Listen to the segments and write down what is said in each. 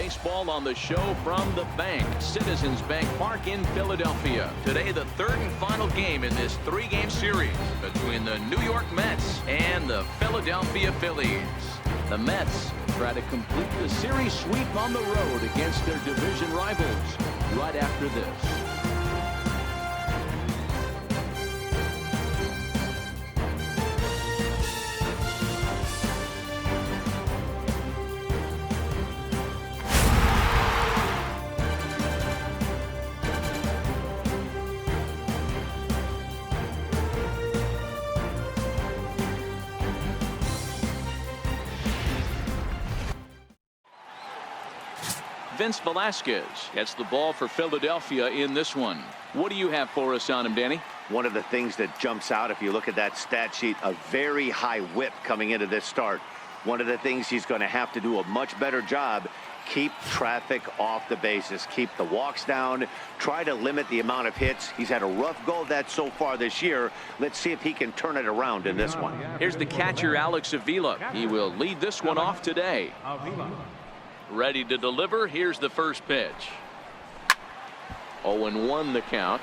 Baseball on the show from the bank, Citizens Bank Park in Philadelphia. Today, the third and final game in this three-game series between the New York Mets and the Philadelphia Phillies. The Mets try to complete the series sweep on the road against their division rivals right after this. Vince Velasquez gets the ball for Philadelphia in this one. What do you have for us on him, Danny? One of the things that jumps out, if you look at that stat sheet, a very high whip coming into this start. One of the things he's going to have to do a much better job, keep traffic off the bases, keep the walks down, try to limit the amount of hits. He's had a rough go of that so far this year. Let's see if he can turn it around in this one. Here's the catcher, Alex Avila. He will lead this one off today. Ready to deliver. Here's the first pitch. 0-1 the count.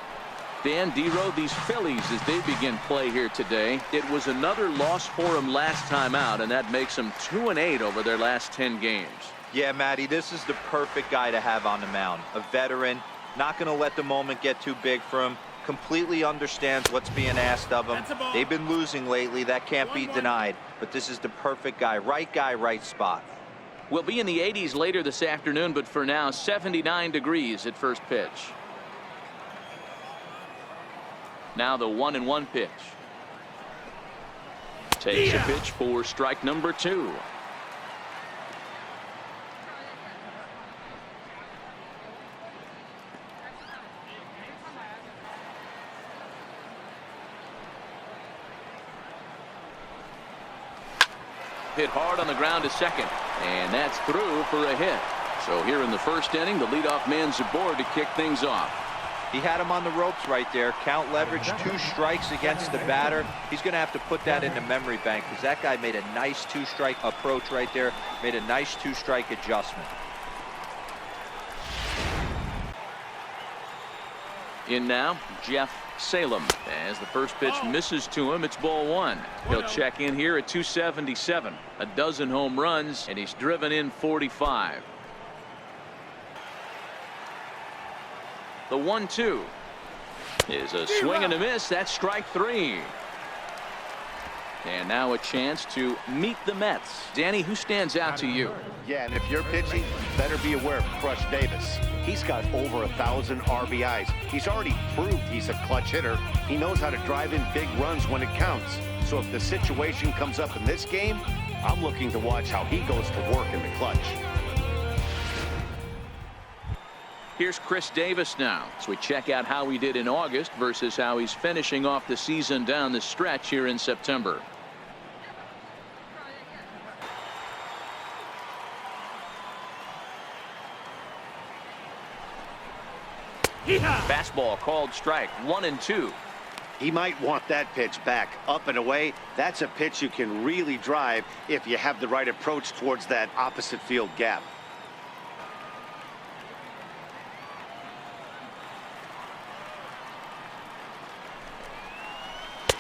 Dan Dero, these Phillies, as they begin play here today, it was another loss for them last time out, and that makes them 2-8 over their last 10 games. Yeah, Matty, this is the perfect guy to have on the mound. A veteran, not going to let the moment get too big for him, completely understands what's being asked of him. They've been losing lately. That can't be denied, but this is the perfect guy, right spot. We'll be in the 80s later this afternoon, but for now, 79 degrees at first pitch. Now the 1-1 pitch. Takes a pitch for strike number 2. Hit hard on the ground to second, and that's through for a hit. So here in the first inning, the leadoff man's aboard to kick things off. He had him on the ropes right there. Count leverage, 2 strikes against the batter. He's going to have to put that in the memory bank because that guy made a nice 2-strike approach right there, made a nice 2-strike adjustment. In now, Jeff Salem. As the first pitch misses to him, it's ball 1. He'll check in here at 277. A dozen home runs, and he's driven in 45. The 1-2 is a swing and a miss. That's strike 3. And now a chance to meet the Mets. Danny, who stands out to you? Yeah, and if you're pitching, you better be aware of Crush Davis. He's got over 1,000 RBIs. He's already proved he's a clutch hitter. He knows how to drive in big runs when it counts. So if the situation comes up in this game, I'm looking to watch how he goes to work in the clutch. Here's Chris Davis now, as we check out how he did in August versus how he's finishing off the season down the stretch here in September. Fastball called strike 1-2. He might want that pitch back, up and away. That's a pitch you can really drive if you have the right approach towards that opposite field gap.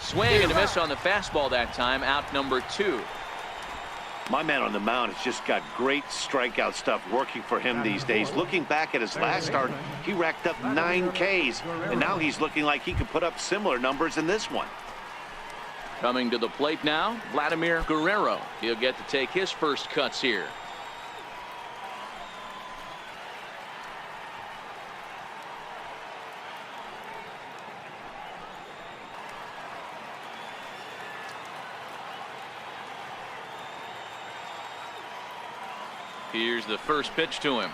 Swing and a miss on the fastball that time. Out number 2. My man on the mound has just got great strikeout stuff working for him these days. Looking back at his last start, he racked up 9 Ks, and now he's looking like he could put up similar numbers in this one. Coming to the plate now, Vladimir Guerrero. He'll get to take his first cuts here. Here's the first pitch to him.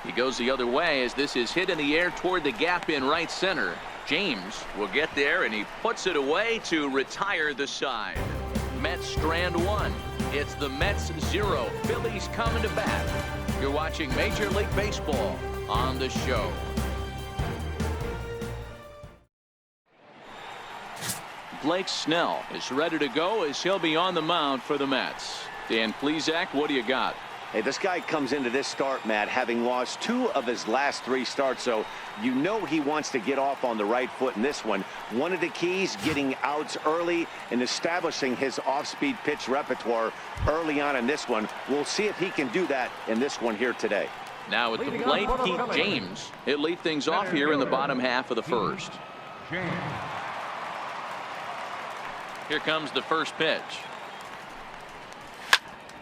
He goes the other way as this is hit in the air toward the gap in right center. James will get there, and he puts it away to retire the side. Mets strand 1. It's the Mets 0. Phillies coming to bat. You're watching Major League Baseball on the show. Blake Snell is ready to go as he'll be on the mound for the Mets. Dan Plesac, what do you got? Hey, this guy comes into this start, Matt, having lost 2 of his last 3 starts, so you know he wants to get off on the right foot in this one. One of the keys, getting outs early and establishing his off-speed pitch repertoire early on in this one. We'll see if he can do that in this one here today. Now at the plate, Pete James. He'll lead things off here in the bottom half of the first. Here comes the first pitch.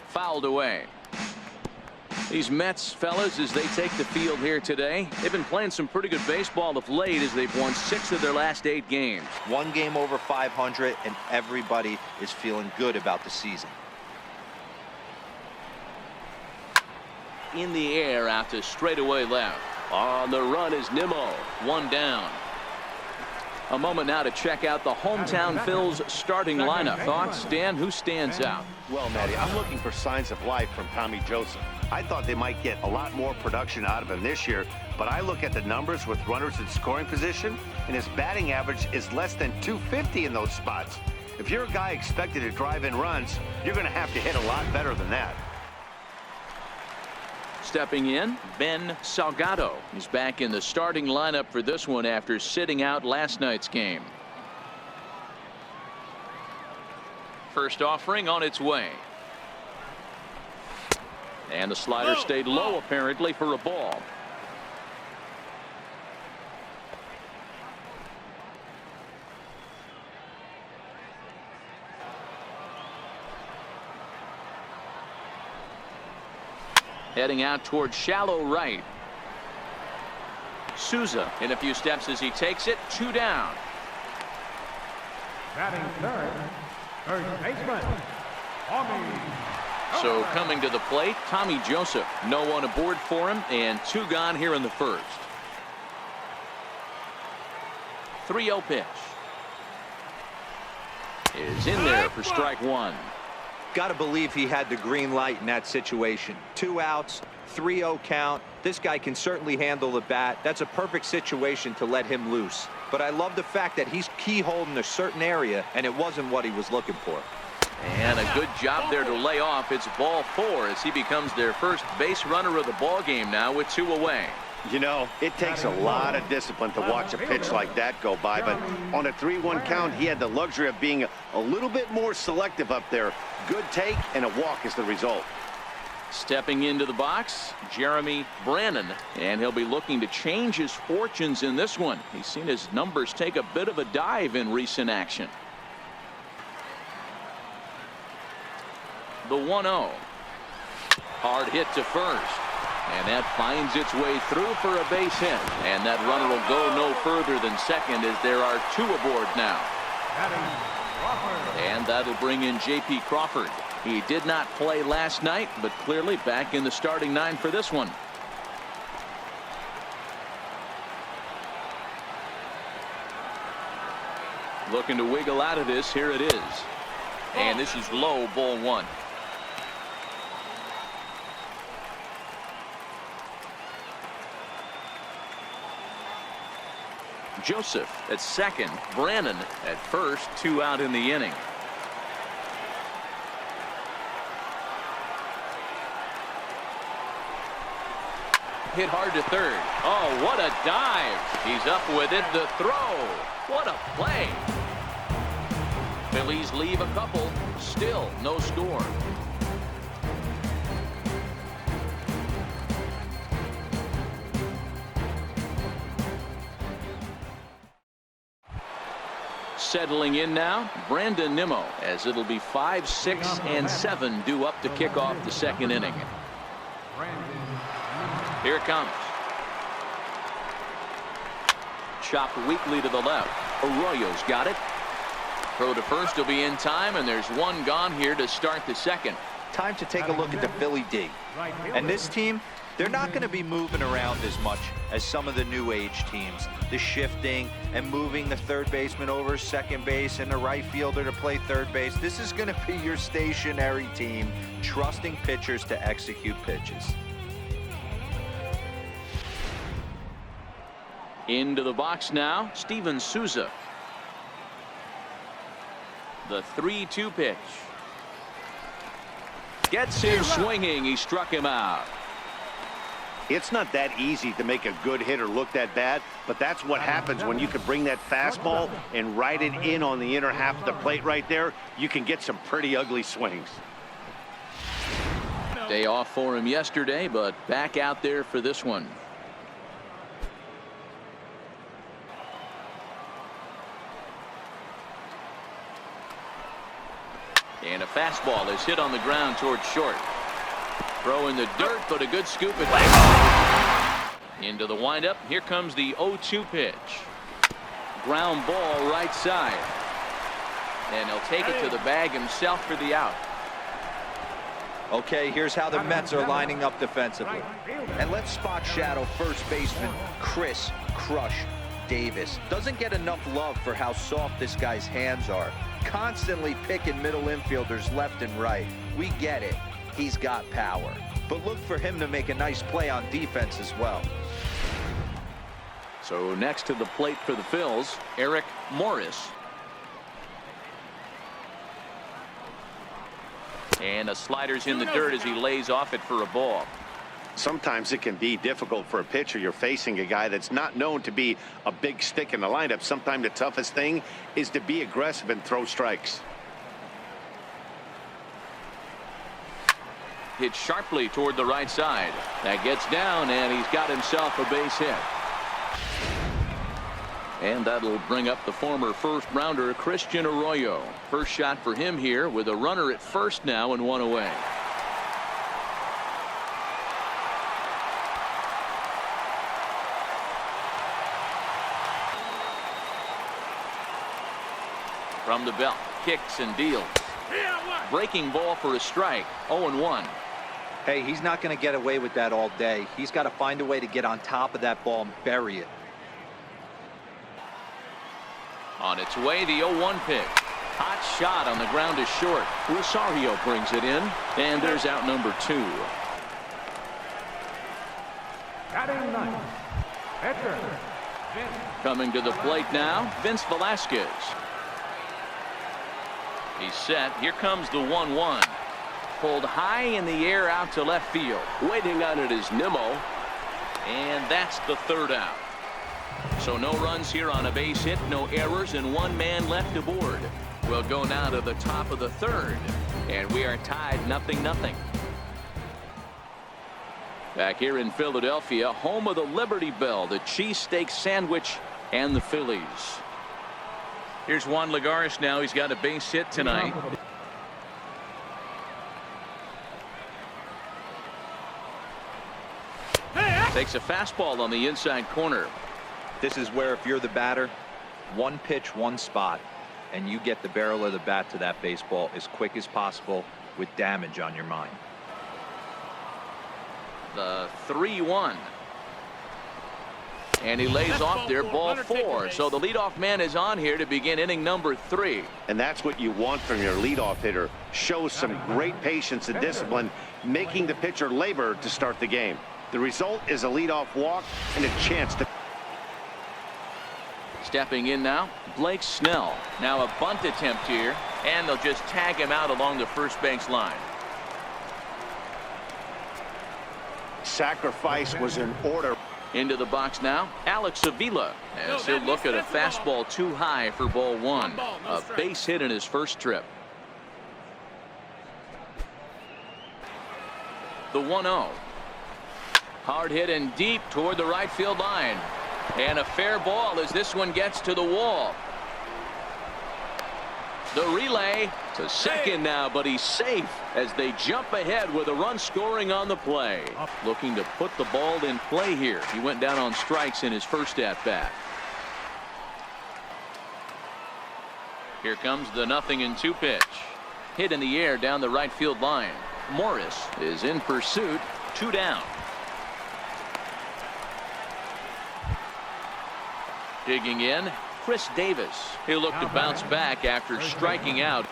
Fouled away. These Mets, fellas, as they take the field here today, they've been playing some pretty good baseball of late as they've won 6 of their last 8 games. 1 game over 500, and everybody is feeling good about the season. In the air out to straightaway left. On the run is Nimmo. 1 down. A moment now to check out the hometown Phil's starting lineup. Thoughts, Dan? Who stands out? Well, Matty, I'm looking for signs of life from Tommy Joseph. I thought they might get a lot more production out of him this year, but I look at the numbers with runners in scoring position, and his batting average is less than .250 in those spots. If you're a guy expected to drive in runs, you're going to have to hit a lot better than that. Stepping in, Ben Salgado. He's back in the starting lineup for this one after sitting out last night's game. First offering on its way. And the slider stayed low apparently for a ball. Heading out towards shallow right. Souza in a few steps as he takes it. 2 down. Batting third, first baseman, Tommy. So coming to the plate, Tommy Joseph. No one aboard for him, and 2 gone here in the first. 3-0 pitch. Is in there for strike 1. Got to believe he had the green light in that situation. 2 outs, 3-0 count. This guy can certainly handle the bat. That's a perfect situation to let him loose. But I love the fact that he's keyholed in a certain area, and it wasn't what he was looking for. And a good job there to lay off. It's ball 4 as he becomes their first base runner of the ball game now with 2 away. You know, it takes a lot of discipline to watch a pitch like that go by, but on a 3-1 count, he had the luxury of being a little bit more selective up there. Good take, and a walk is the result. Stepping into the box, Jeremy Brannon, and he'll be looking to change his fortunes in this one. He's seen his numbers take a bit of a dive in recent action. The 1-0. Hard hit to first. And that finds its way through for a base hit. And that runner will go no further than second as there are 2 aboard now. And that'll bring in J.P. Crawford. He did not play last night, but clearly back in the starting 9 for this one. Looking to wiggle out of this. Here it is. And this is low, ball 1. Joseph at second, Brannon at first, 2 out in the inning. Hit hard to third. Oh, what a dive. He's up with it. The throw. What a play. Phillies leave a couple. Still no score. Settling in now, Brandon Nimmo, as it'll be 5, 6, and 7 due up to kick off the second inning. Here it comes. Chopped weakly to the left. Arroyo's got it. Throw to first will be in time, and there's 1 gone here to start the second. Time to take a look at the Philly D. And this team, they're not going to be moving around as much as some of the new age teams. The shifting and moving the third baseman over second base and the right fielder to play third base. This is going to be your stationary team, trusting pitchers to execute pitches. Into the box now, Steven Souza. The 3-2 pitch. Gets him swinging. He struck him out. It's not that easy to make a good hitter look that bad, but that's what happens when you can bring that fastball and ride it in on the inner half of the plate right there. You can get some pretty ugly swings. Day off for him yesterday, but back out there for this one. And a fastball is hit on the ground towards short. Throw in the dirt, but a good scoop at back. Into the windup. Here comes the 0-2 pitch. Ground ball right side. And he'll take it to the bag himself for the out. Okay, here's how the Mets are lining up defensively. And let's spot shadow first baseman Chris Crush Davis. Doesn't get enough love for how soft this guy's hands are. Constantly picking middle infielders left and right. We get it. He's got power. But look for him to make a nice play on defense as well. So next to the plate for the Phillies, Eric Morris. And the slider's in the dirt as he lays off it for a ball. Sometimes it can be difficult for a pitcher. You're facing a guy that's not known to be a big stick in the lineup. Sometimes the toughest thing is to be aggressive and throw strikes. Hit sharply toward the right side. That gets down, and he's got himself a base hit. And that'll bring up the former first-rounder Christian Arroyo. First shot for him here with a runner at first now and one away. From the belt, kicks and deals. Breaking ball for a strike. 0-1. Hey, he's not going to get away with that all day. He's got to find a way to get on top of that ball and bury it. On its way, the 0-1 pitch. Hot shot on the ground is short. Rosario brings it in, and there's out number 2. Batting ninth, pitcher, Coming to the plate now, Vince Velasquez. He's set. Here comes the 1-1. Pulled high in the air out to left field. Waiting on it is Nimmo. And that's the third out. So no runs here on a base hit, no errors, and one man left aboard. We'll go now to the top of the third. And we are tied 0-0. Back here in Philadelphia, home of the Liberty Bell, the cheesesteak sandwich, and the Phillies. Here's Juan Lagares now. He's got a base hit tonight. Takes a fastball on the inside corner. This is where if you're the batter, one pitch, one spot, and you get the barrel of the bat to that baseball as quick as possible with damage on your mind. The 3-1. And he lays off there, ball 4. So the leadoff man is on here to begin inning number 3. And that's what you want from your leadoff hitter. Shows some great patience and discipline, making the pitcher labor to start the game. The result is a leadoff walk and a chance to. Stepping in now, Blake Snell. Now a bunt attempt here, and they'll just tag him out along the first base line. Sacrifice was in order. Into the box now, Alex Avila, as he'll look at a fastball too high for ball 1. A base hit in his first trip. The 1-0. Hard hit and deep toward the right field line. And a fair ball as this one gets to the wall. The relay to second now, but he's safe as they jump ahead with a run scoring on the play. Looking to put the ball in play here. He went down on strikes in his first at bat. Here comes the 0-2 pitch. Hit in the air down the right field line. Morris is in pursuit. 2 down. Digging in, Chris Davis. He'll look to bounce back after striking out.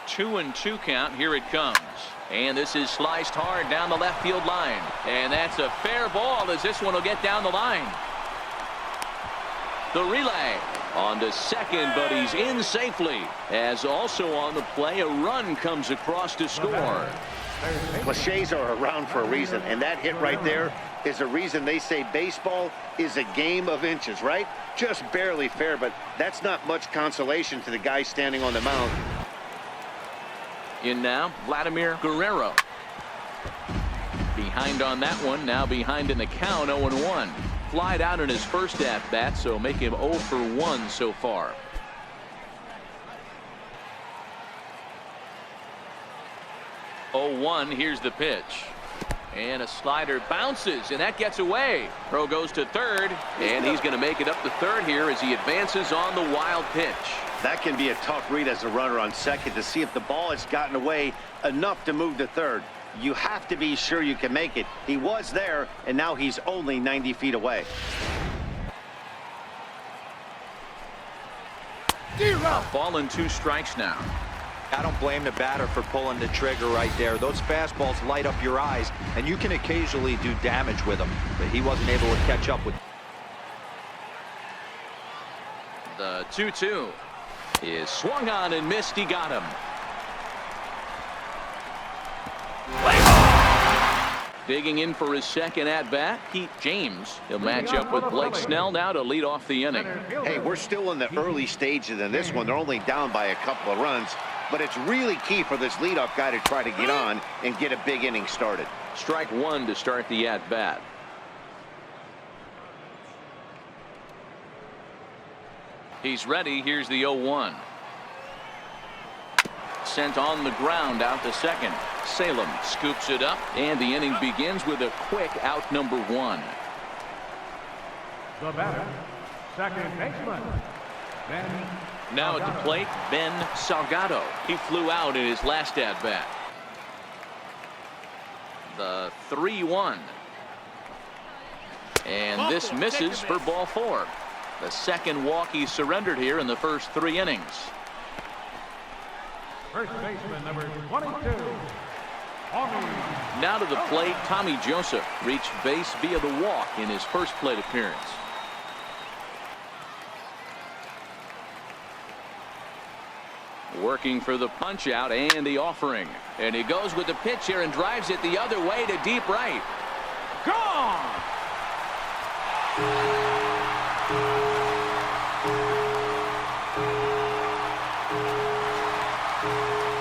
2-2 count. Here it comes. And this is sliced hard down the left field line. And that's a fair ball as this one will get down the line. The relay. On to second, but he's in safely. As also on the play, a run comes across to score. Cliches are around for a reason, and that hit right there is a reason they say baseball is a game of inches, right? Just barely fair, but that's not much consolation to the guy standing on the mound. In now, Vladimir Guerrero. Behind on that one, now behind in the count, 0-1. Flied out in his first at-bat, so make him 0 for 1 so far. Oh, here's the pitch. And a slider bounces, and that gets away. Throw goes to third, and he's going to make it up to third here as he advances on the wild pitch. That can be a tough read as a runner on second to see if the ball has gotten away enough to move to third. You have to be sure you can make it. He was there, and now he's only 90 feet away. Ball and 2 strikes now. I don't blame the batter for pulling the trigger right there. Those fastballs light up your eyes, and you can occasionally do damage with them, but he wasn't able to catch up with. The 2-2 is swung on and missed. He got him. Digging in for his second at-bat, James. He'll match up with Blake Snell now to lead off the inning. Hey, we're still in the early stages in this one. They're only down by a couple of runs, but it's really key for this leadoff guy to try to get on and get a big inning started. Strike 1 to start the at-bat. He's ready. Here's the 0-1. Sent on the ground out to second. Salem scoops it up, and the inning begins with a quick out number 1. The batter, second baseman, Ben. Now at the plate, Ben Salgado. He flew out in his last at-bat. The 3-1. And this misses for ball 4. The second walk he surrendered here in the first 3 innings. First baseman, number 22. Tommy. Now to the plate, Tommy Joseph reached base via the walk in his first plate appearance. Working for the punch out and the offering. And he goes with the pitch here and drives it the other way to deep right. Gone!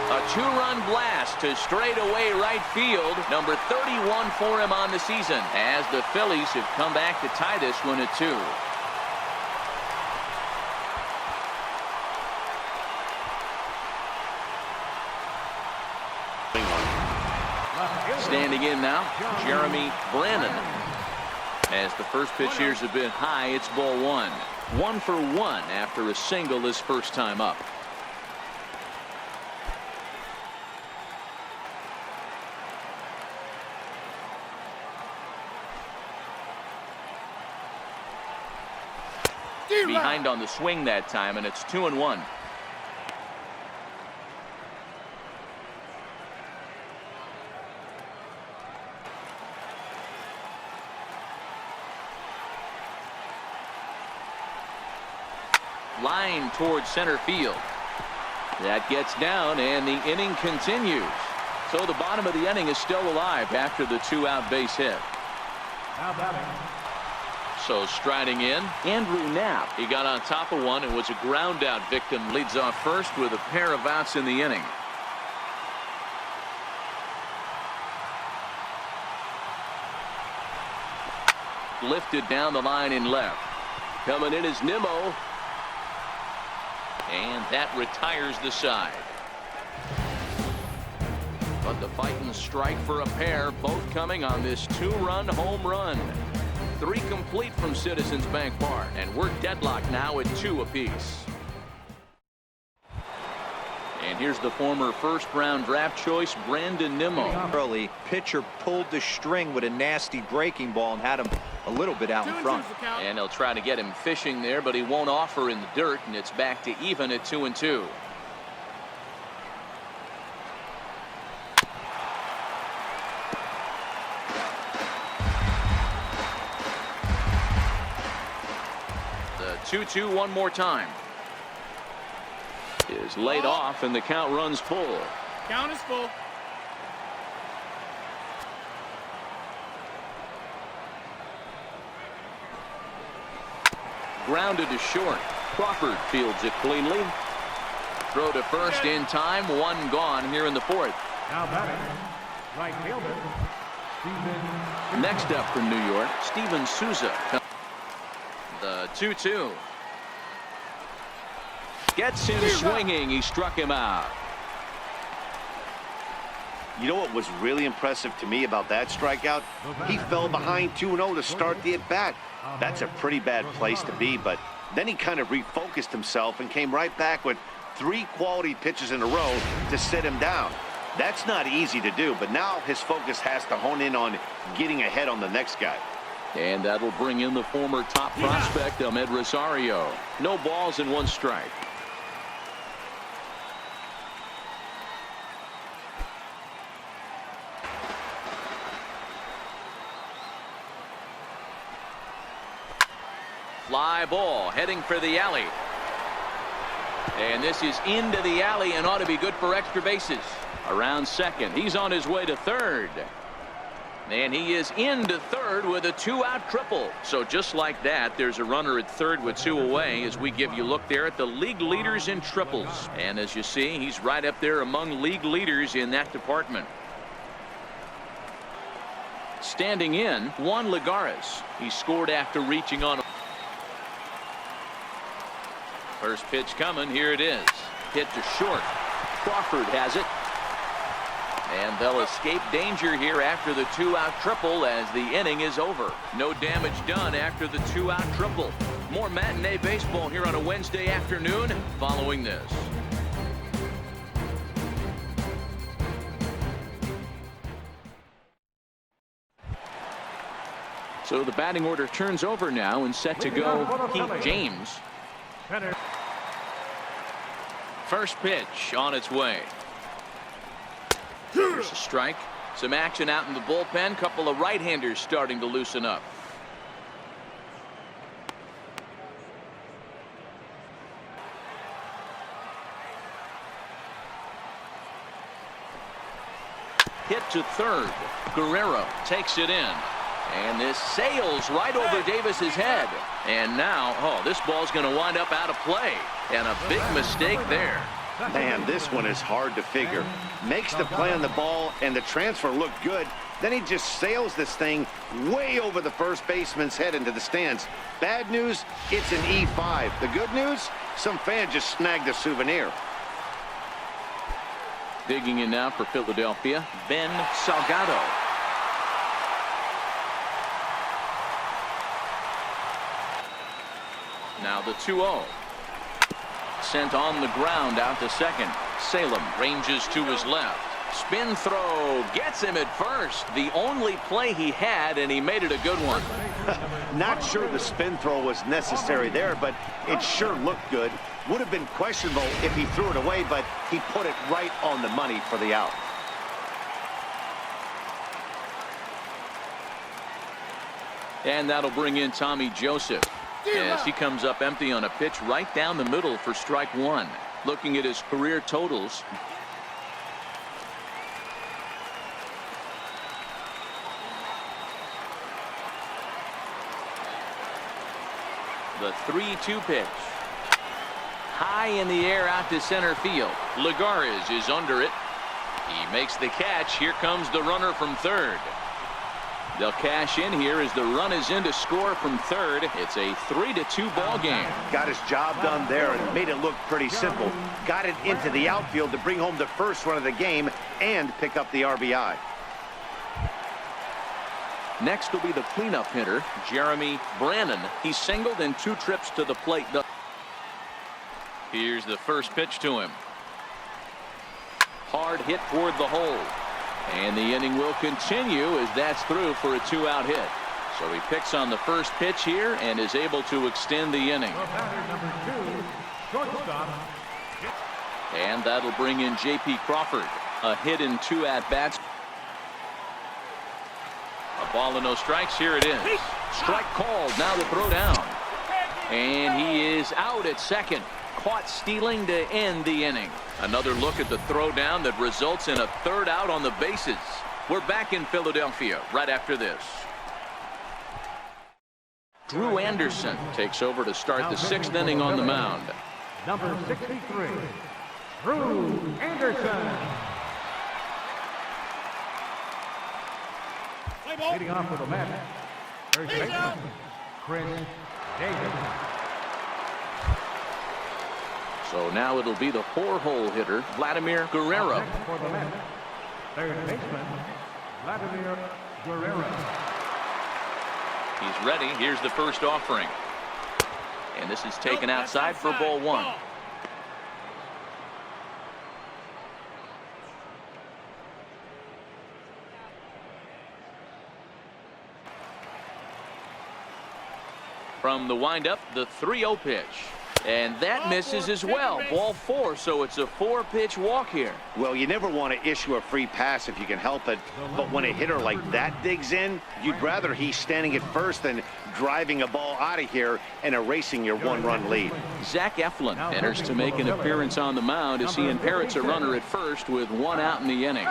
A 2-run blast to straightaway right field. Number 31 for him on the season, as the Phillies have come back to tie this one at 2. Standing in now, Jeremy Brannon. As the first pitch here's a bit high, it's ball 1. 1 for 1 after a single his first time up. Behind on the swing that time, and it's 2-1. Line towards center field. That gets down, and the inning continues. So the bottom of the inning is still alive after the 2-out base hit. Now batting. So striding in, Andrew Knapp. He got on top of one and was a ground out victim. Leads off first with a pair of outs in the inning. Lifted down the line in left. Coming in is Nimmo. And that retires the side. But the fighting strike for a pair, both coming on this 2-run home run. 3 complete from Citizens Bank Park, and we're deadlocked now at 2 apiece. And here's the former first-round draft choice, Brandon Nimmo. Early, pitcher pulled the string with a nasty breaking ball and had him a little bit out in front. And they'll try to get him fishing there, but he won't offer in the dirt, and it's back to even at 2-2. 2-2 one more time. Is laid off, and the count runs full. Count is full. Grounded to short. Crawford fields it cleanly. Throw to first in time. One gone here in the fourth. Now batting, right fielder, Steven. Next up from New York, Steven Souza. The 2-2. Gets him swinging. He struck him out. You know what was really impressive to me about that strikeout? He fell behind 2-0 to start the at-bat. That's a pretty bad place to be, but then he kind of refocused himself and came right back with 3 quality pitches in a row to sit him down. That's not easy to do, but now his focus has to hone in on getting ahead on the next guy. And that'll bring in the former top prospect, Ahmed Rosario. No balls and 1 strike. Fly ball heading for the alley. And this is into the alley and ought to be good for extra bases. Around second. He's on his way to third. And he is into third with a 2-out triple. So just like that, there's a runner at third with 2 away as we give you a look there at the league leaders in triples. And as you see, he's right up there among league leaders in that department. Standing in, Juan Lagares. He scored after reaching on. First pitch coming. Here it is. Hit to short. Crawford has it. And they'll escape danger here after the 2-out triple as the inning is over. No damage done after the 2-out triple. More matinee baseball here on a Wednesday afternoon following this. So the batting order turns over now and set to go Pete James. First pitch on its way. Here's a strike. Some action out in the bullpen. Couple of right-handers starting to loosen up. Hit to third. Guerrero takes it in. And this sails right over Davis's head. And now, this ball's going to wind up out of play. And a big mistake there. Man, this one is hard to figure. Makes the play on the ball, and the transfer looked good. Then he just sails this thing way over the first baseman's head into the stands. Bad news, it's an E5. The good news, some fan just snagged a souvenir. Digging in now for Philadelphia, Ben Salgado. Now the 2-0. Sent on the ground out to second. Salem ranges to his left. Spin throw gets him at first. The only play he had, and he made it a good one. Not sure the spin throw was necessary there, but it sure looked good. Would have been questionable if he threw it away, but he put it right on the money for the out. And that'll bring in Tommy Joseph as he comes up empty on a pitch right down the middle for strike 1. Looking at his career totals. The 3-2 pitch. High in the air out to center field. Lagares is under it. He makes the catch. Here comes the runner from third. They'll cash in here as the run is in to score from third. It's a 3-2 ball game. Got his job done there and made it look pretty simple. Got it into the outfield to bring home the first run of the game and pick up the RBI. Next will be the cleanup hitter, Jeremy Brannon. He singled in 2 trips to the plate. Here's the first pitch to him. Hard hit toward the hole. And the inning will continue as that's through for a 2-out hit. So he picks on the first pitch here and is able to extend the inning. Number 2, shortstop. And that'll bring in J.P. Crawford. A hit in 2 at-bats. A ball and no strikes. Here it is. Strike called. Now the throw down. And he is out at second. Caught stealing to end the inning. Another look at the throwdown that results in a third out on the bases. We're back in Philadelphia right after this. Drew Anderson takes over to start the sixth inning on the mound. Number 63, Drew Anderson. Leading off for the Mets, third baseman, Chris Davis. So now it'll be the four-hole hitter, Vladimir Guerrero. Next for the Mets, third baseman, Vladimir Guerrero. He's ready. Here's the first offering. And this is taken outside for ball one. From the windup, the 3-0 pitch. And that misses as well. Ball four, so it's a 4-pitch walk here. Well, you never want to issue a free pass if you can help it. But when a hitter like that digs in, you'd rather he's standing at first than driving a ball out of here and erasing your one-run lead. Zach Eflin enters to make an appearance on the mound as he inherits a runner at first with one out in the inning.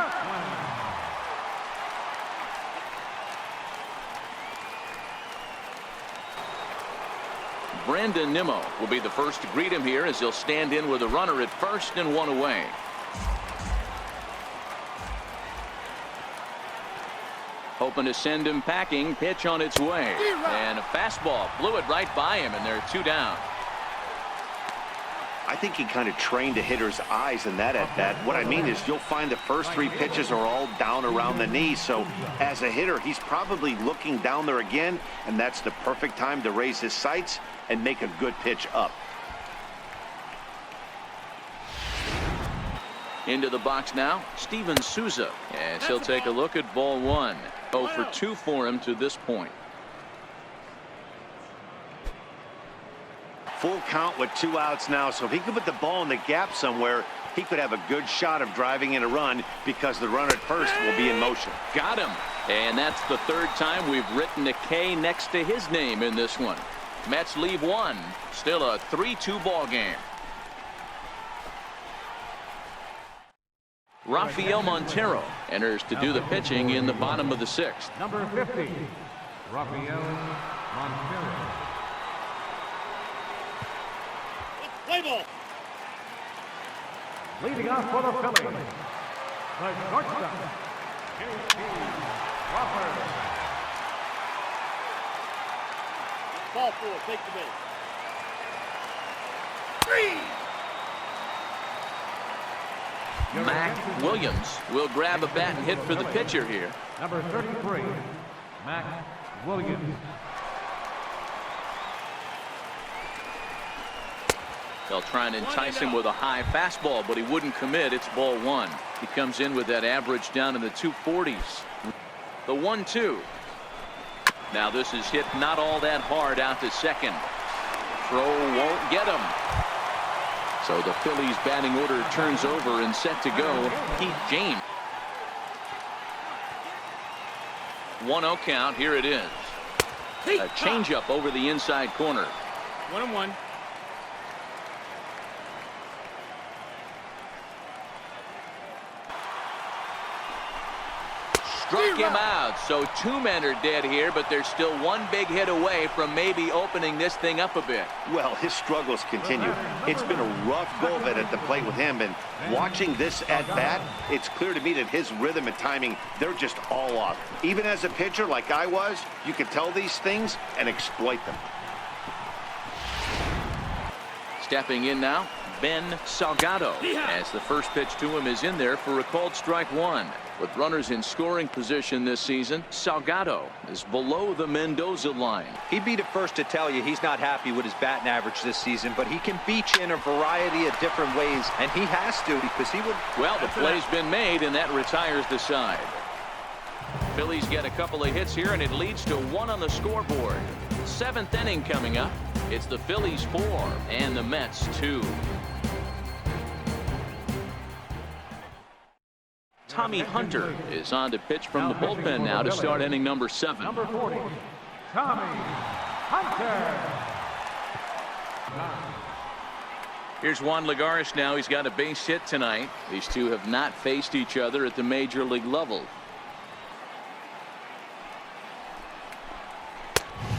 Brandon Nimmo will be the first to greet him here as he'll stand in with a runner at first and one away. Hoping to send him packing. Pitch on its way. And a fastball blew it right by him, and they're two down. I think he kind of trained a hitter's eyes in that at-bat. What I mean is you'll find the first three pitches are all down around the knee. So as a hitter, he's probably looking down there again, and that's the perfect time to raise his sights and make a good pitch up. Into the box now, Steven Souza, as he'll take a look at ball one. 0 for 2 for him to this point. Full count with 2 outs now, so if he could put the ball in the gap somewhere, he could have a good shot of driving in a run because the runner at first will be in motion. Got him. And that's the third time we've written a K next to his name in this one. Mets leave one. Still a 3-2 ball game. Rafael Montero enters to do the pitching in the bottom of the sixth. Number 50, Rafael Montero. Play ball. Leading off for the Phillies, the shortstop, J.P. Crawford. Ball 4, take the base. 3. Mac Williams will grab a bat and hit for the pitcher here. Number 33, Mac Williams. They'll try and entice him with a high fastball, but he wouldn't commit. It's ball one. He comes in with that average down in the 240s. The 1-2. Now this is hit not all that hard out to second. Throw won't get him. So the Phillies batting order turns over and set to go. Heath James. 1-0 count. Here it is. A changeup over the inside corner. 1-1. Struck him out. So 2 men are dead here, but there's still one big hit away from maybe opening this thing up a bit. Well, his struggles continue. It's been a rough go of it at the plate with him, and watching this at bat, it's clear to me that his rhythm and timing, they're just all off. Even as a pitcher like I was, you can tell these things and exploit them. Stepping in now, Ben Salgado, as the first pitch to him is in there for a called strike one. With runners in scoring position this season, Salgado is below the Mendoza line. He'd be the first to tell you he's not happy with his batting average this season, but he can beat you in a variety of different ways, and he has to because he would. Well, the play's been made, and that retires the side. Phillies get a couple of hits here, and it leads to 1 on the scoreboard. 7th inning coming up. It's the Phillies 4 and the Mets 2. Tommy Hunter is on to pitch from the bullpen now to start inning number 7. Number 40, Tommy Hunter. Here's Juan Lagares now. He's got a base hit tonight. These two have not faced each other at the major league level.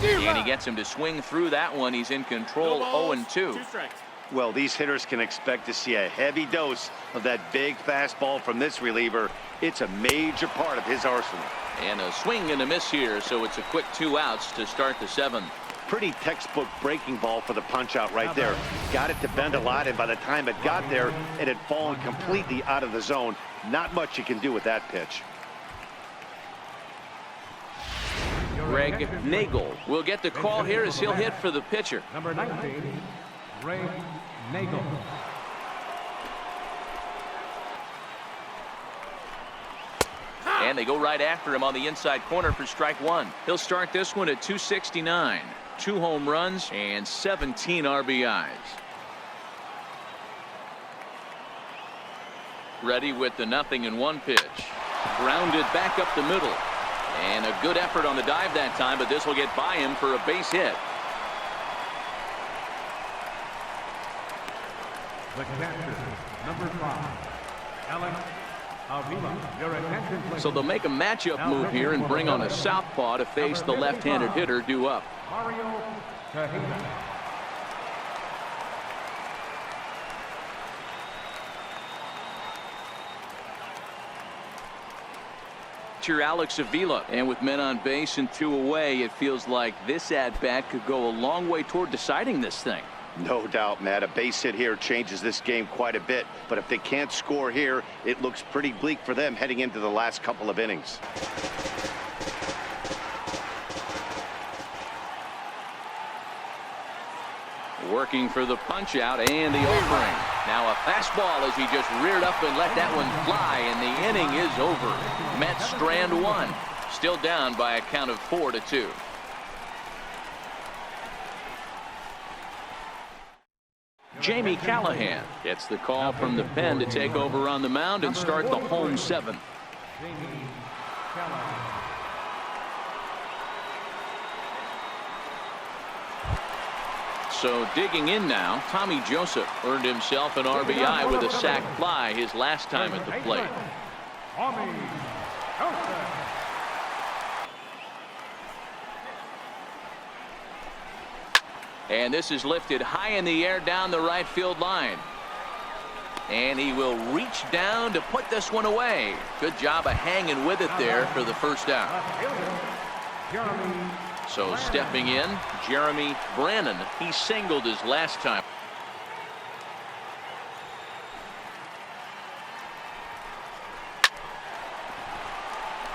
And he gets him to swing through that one. He's in control. 0-2. 2 strikes. Well, these hitters can expect to see a heavy dose of that big fastball from this reliever. It's a major part of his arsenal. And a swing and a miss here, so it's a quick 2 outs to start the 7th. Pretty textbook breaking ball for the punch out right there. Got it to bend a lot, and by the time it got there, it had fallen completely out of the zone. Not much you can do with that pitch. Greg Nagel will get the call here as he'll hit for the pitcher. Number 19, Greg Nagel. And they go right after him on the inside corner for strike 1. He'll start this one at 269. 2 home runs and 17 RBIs. Ready with the 0-1 pitch. Grounded back up the middle. And a good effort on the dive that time, but this will get by him for a base hit. The catcher, number 5, Alex Avila. Your attention, please. So they'll make a matchup move here and bring on a southpaw to face the left-handed hitter due up. Mario Tejeda. Alex Avila, and with men on base and 2 away, it feels like this at-bat could go a long way toward deciding this thing. No doubt, Matt. A base hit here changes this game quite a bit, but if they can't score here, it looks pretty bleak for them heading into the last couple of innings. Working for the punch out and the offering. Now a fastball as he just reared up and let that one fly, and the inning is over. Mets strand 1. Still down by a count of 4-2. Jamie Callahan gets the call from the pen to take over on the mound and start the home 7th. Jamie Callahan. So digging in now, Tommy Joseph earned himself an RBI with a sac fly his last time at the plate. Tommy Joseph. And this is lifted high in the air down the right field line. And he will reach down to put this one away. Good job of hanging with it there for the first out. Jeremy. So stepping in, Jeremy Brannon. He singled his last time.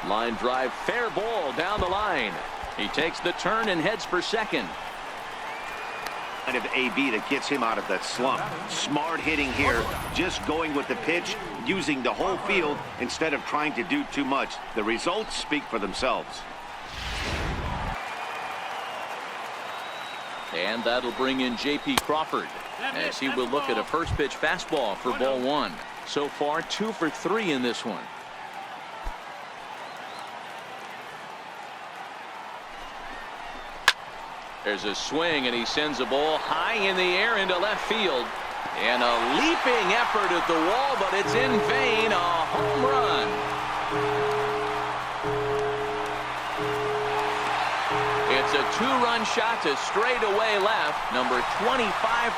Line drive, fair ball down the line. He takes the turn and heads for second. Kind of AB that gets him out of that slump. Smart hitting here, just going with the pitch, using the whole field instead of trying to do too much. The results speak for themselves. And that'll bring in J.P. Crawford as he will look at a first pitch fastball for ball 1. So far 2 for 3 in this one. There's a swing, and he sends a ball high in the air into left field. And a leaping effort at the wall, but it's in vain. A home run. It's a 2-run shot to straightaway left. Number 25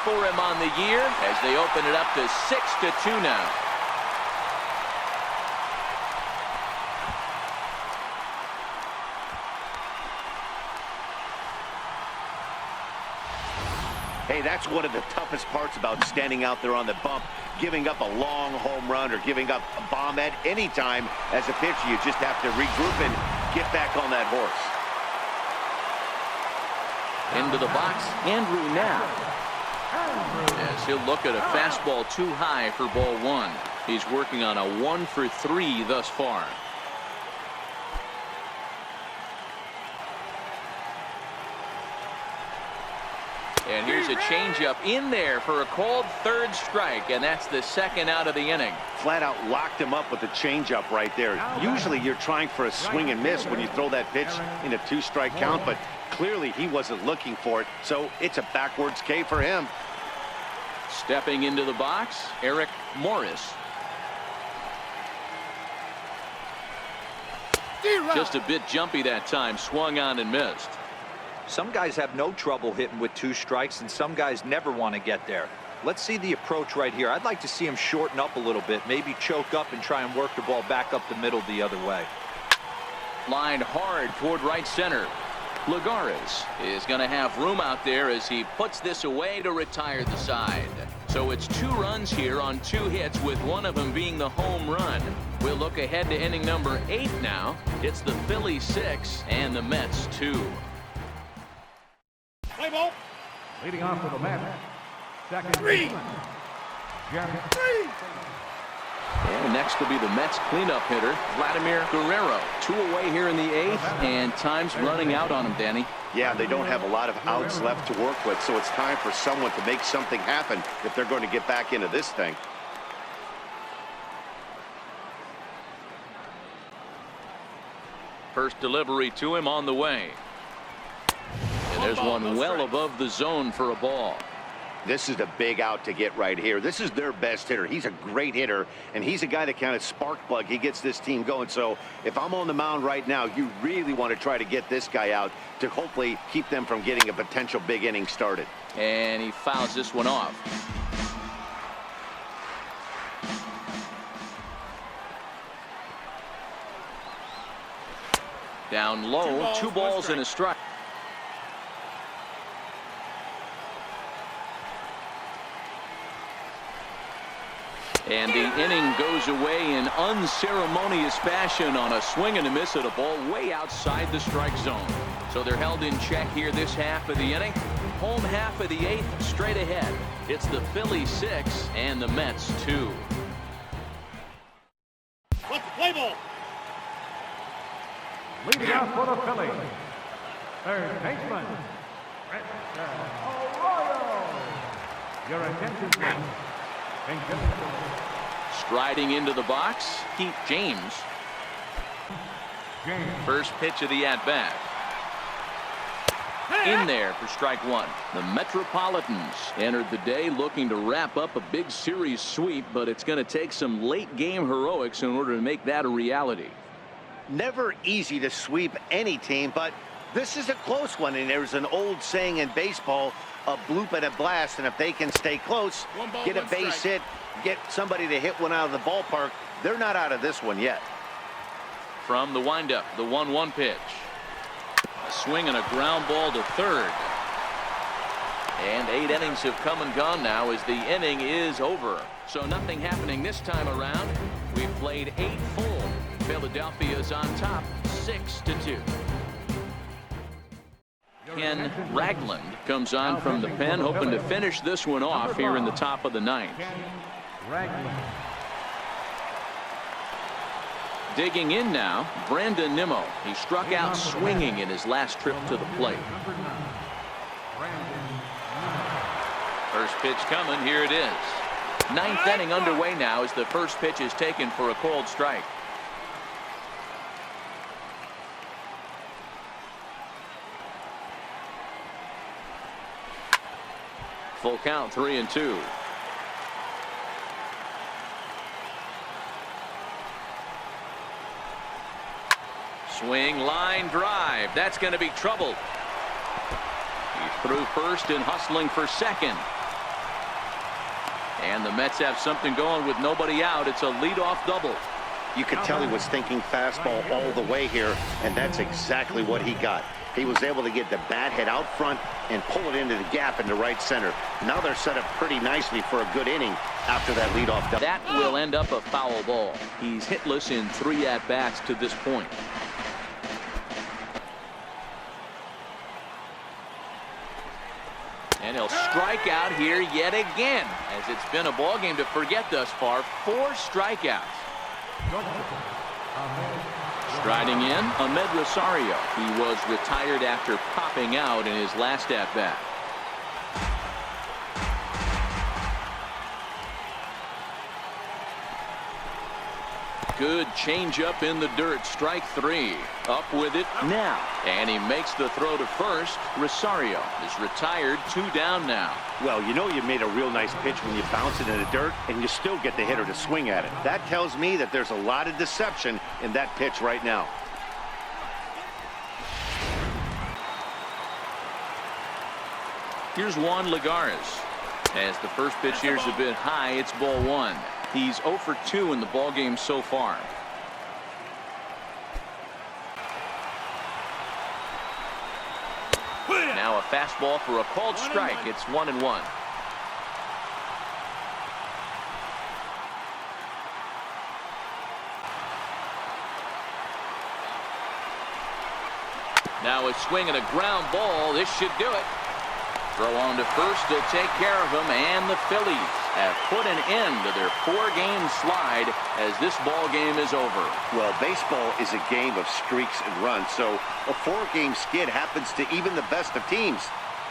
for him on the year as they open it up to 6-2 now. Hey, that's one of the toughest parts about standing out there on the bump. Giving up a long home run or giving up a bomb at any time as a pitcher. You just have to regroup and get back on that horse. Into the box, Andrew now. As he'll look at a fastball too high for ball 1. He's working on a 1 for 3 thus far. And here's a changeup in there for a called 3rd strike, and that's the 2nd out of the inning. Flat out locked him up with the changeup right there. Usually you're trying for a swing and miss when you throw that pitch in a 2-strike count, but Clearly, he wasn't looking for it, so it's a backwards K for him. Stepping into the box, Eric Morris. Just a bit jumpy that time, swung on and missed. Some guys have no trouble hitting with 2 strikes, and some guys never want to get there. Let's see the approach right here. I'd like to see him shorten up a little bit, maybe choke up and try and work the ball back up the middle the other way. Lined hard toward right center. Lagares is going to have room out there as he puts this away to retire the side. So it's 2 runs here on 2 hits, with one of them being the home run. We'll look ahead to inning number 8 now. It's the Phillies 6 and the Mets 2. Play ball. Leading off for the Mets, second baseman, Jerry. And next will be the Mets cleanup hitter, Vladimir Guerrero. 2 away here in the 8th, and time's running out on him, Danny. Yeah, they don't have a lot of outs left to work with, so it's time for someone to make something happen if they're going to get back into this thing. First delivery to him on the way. And there's one well above the zone for a ball. This is a big out to get right here. This is their best hitter. He's a great hitter, and he's a guy that kind of spark plug. He gets this team going. So if I'm on the mound right now, you really want to try to get this guy out to hopefully keep them from getting a potential big inning started. And he fouls this one off. Down low, 2 balls and a strike. And the inning goes away in unceremonious fashion on a swing and a miss at a ball way outside the strike zone. So they're held in check here this half of the inning. Home half of the 8th straight ahead. It's the Phillies 6 and the Mets 2. What's the play ball? Leading off for the Phillies, third baseman, Arroyo. Your attention, please. Striding into the box, Pete James. First pitch of the at-bat. In there for strike 1. The Metropolitans entered the day looking to wrap up a big series sweep, but it's going to take some late game heroics in order to make that a reality. Never easy to sweep any team, but this is a close one, and there's an old saying in baseball, a bloop and a blast, and if they can stay close, get a base hit, get somebody to hit one out of the ballpark, they're not out of this one yet. From the windup, the 1-1 pitch. A swing and a ground ball to third. And 8 innings have come and gone now as the inning is over. So nothing happening this time around. We've played 8 full. Philadelphia's on top 6-2. Ken Ragland comes on from the pen, hoping to finish this one off here in the top of the 9th. Digging in now, Brandon Nimmo. He struck out swinging in his last trip to the plate. First pitch coming, here it is. 9th inning underway now as the first pitch is taken for a called strike. Full count, 3-2. Swing, line drive. That's going to be trouble. He's through first and hustling for second. And the Mets have something going with nobody out. It's a leadoff double. You could tell he was thinking fastball all the way here, and that's exactly what he got. He was able to get the bat head out front and pull it into the gap into right center. Now they're set up pretty nicely for a good inning after that leadoff double. That will end up a foul ball. He's hitless in 3 at-bats to this point. And he'll strike out here yet again, as it's been a ball game to forget thus far. 4 strikeouts. Striding in, Ahmed Rosario. He was retired after popping out in his last at-bat. Good changeup in the dirt. Strike 3. Up with it now. And he makes the throw to first. Rosario is retired. 2 down now. Well, you know you made a real nice pitch when you bounce it in the dirt and you still get the hitter to swing at it. That tells me that there's a lot of deception in that pitch right now. Here's Juan Lagares. As the first pitch here's a bit high, it's ball 1. He's 0 for 2 in the ballgame so far. Now a fastball for a called strike. It's 1-1. Now a swing and a ground ball. This should do it. Throw on to first to take care of him, and the Phillies have put an end to their 4-game slide as this ball game is over. Well, baseball is a game of streaks and runs, so a 4-game skid happens to even the best of teams.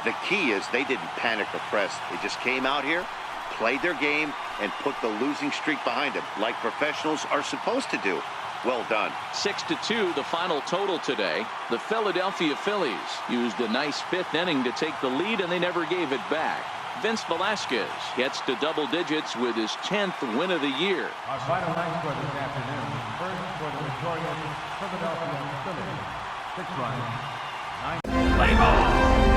The key is they didn't panic or press. They just came out here, played their game, and put the losing streak behind them, like professionals are supposed to do. Well done. 6-2 the final total today. The Philadelphia Phillies used a nice 5th inning to take the lead, and they never gave it back. Vince Velasquez gets to double digits with his 10th win of the year. Our final line score this afternoon. First for the victorious Philadelphia Phillies. 6 runs. 9. Play ball.